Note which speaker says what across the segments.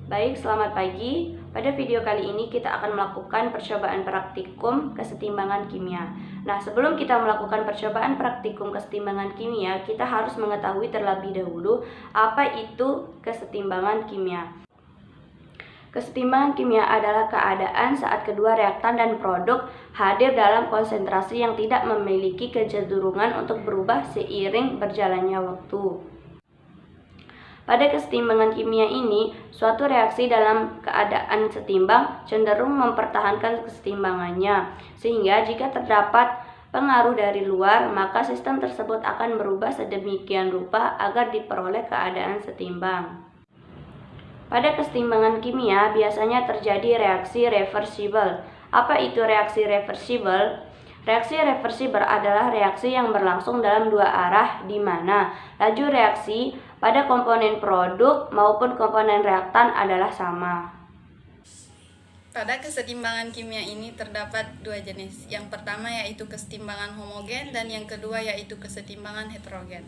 Speaker 1: Baik, selamat pagi. Pada video kali ini kita akan melakukan percobaan praktikum kesetimbangan kimia. Nah, sebelum kita melakukan percobaan praktikum kesetimbangan kimia, kita harus mengetahui terlebih dahulu apa itu kesetimbangan kimia. Kesetimbangan kimia adalah keadaan saat kedua reaktan dan produk hadir dalam konsentrasi yang tidak memiliki kecenderungan untuk berubah seiring berjalannya waktu. Pada kesetimbangan kimia ini, suatu reaksi dalam keadaan setimbang cenderung mempertahankan kesetimbangannya, sehingga jika terdapat pengaruh dari luar, maka sistem tersebut akan berubah sedemikian rupa agar diperoleh keadaan setimbang. Pada kesetimbangan kimia, biasanya terjadi reaksi reversibel. Apa itu reaksi reversibel? Reaksi reversibel adalah reaksi yang berlangsung dalam dua arah di mana laju reaksi pada komponen produk maupun komponen reaktan adalah sama.
Speaker 2: Pada kesetimbangan kimia ini terdapat dua jenis. Yang pertama yaitu kesetimbangan homogen dan yang kedua yaitu kesetimbangan heterogen.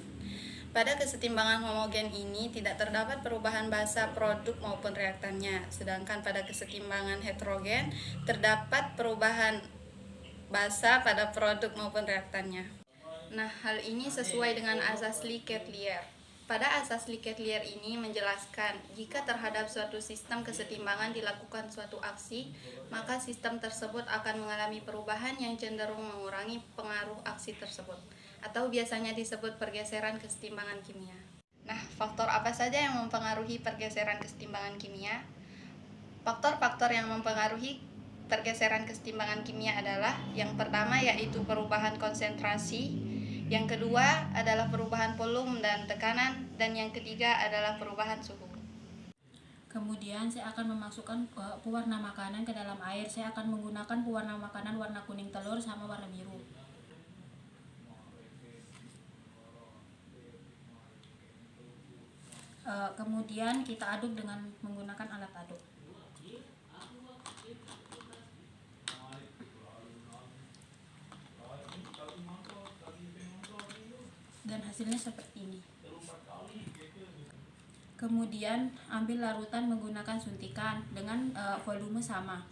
Speaker 2: Pada kesetimbangan homogen ini tidak terdapat perubahan basa produk maupun reaktannya, sedangkan pada kesetimbangan heterogen terdapat perubahan basa pada produk maupun reaktannya. Nah, hal ini sesuai dengan asas Likert-Lyer. Pada asas Likert-Lyer ini menjelaskan jika terhadap suatu sistem kesetimbangan dilakukan suatu aksi, maka sistem tersebut akan mengalami perubahan yang cenderung mengurangi pengaruh aksi tersebut, atau biasanya disebut pergeseran kesetimbangan kimia. Nah, faktor apa saja yang mempengaruhi pergeseran kesetimbangan kimia? Faktor-faktor yang mempengaruhi pergeseran kesetimbangan kimia adalah yang pertama yaitu perubahan konsentrasi, yang kedua adalah perubahan volume dan tekanan, dan yang ketiga adalah perubahan suhu.
Speaker 3: Kemudian saya akan memasukkan pewarna makanan ke dalam air. Saya akan menggunakan pewarna makanan warna kuning telur sama warna biru. Kemudian kita aduk dengan menggunakan alat aduk. Dan hasilnya seperti ini. Kemudian ambil larutan menggunakan suntikan dengan volume sama.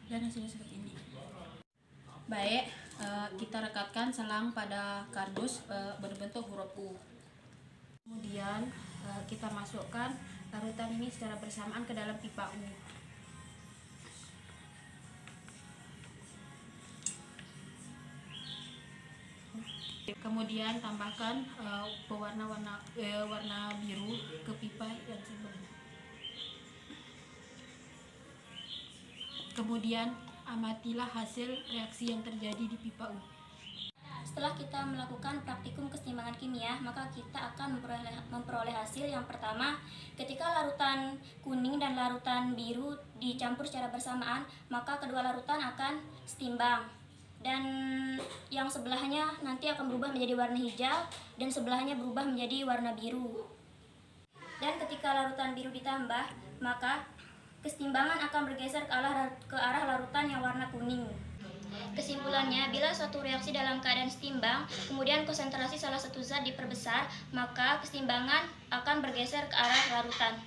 Speaker 3: Dan hasilnya seperti ini. Baik, kita rekatkan selang pada kardus berbentuk huruf U. Kemudian kita masukkan larutan ini secara bersamaan ke dalam pipa U. Kemudian tambahkan warna biru ke pipa yang sebelumnya. Kemudian amatilah hasil reaksi yang terjadi di pipa U.
Speaker 4: Setelah kita melakukan praktikum kesetimbangan kimia, maka kita akan memperoleh hasil yang pertama. Ketika larutan kuning dan larutan biru dicampur secara bersamaan, maka kedua larutan akan setimbang. Dan yang sebelahnya nanti akan berubah menjadi warna hijau dan sebelahnya berubah menjadi warna biru. Dan ketika larutan biru ditambah, maka kesetimbangan akan bergeser ke arah larutan yang warna kuning. Kesimpulannya, bila suatu reaksi dalam keadaan setimbang, kemudian konsentrasi salah satu zat diperbesar, maka kesetimbangan akan bergeser ke arah larutan.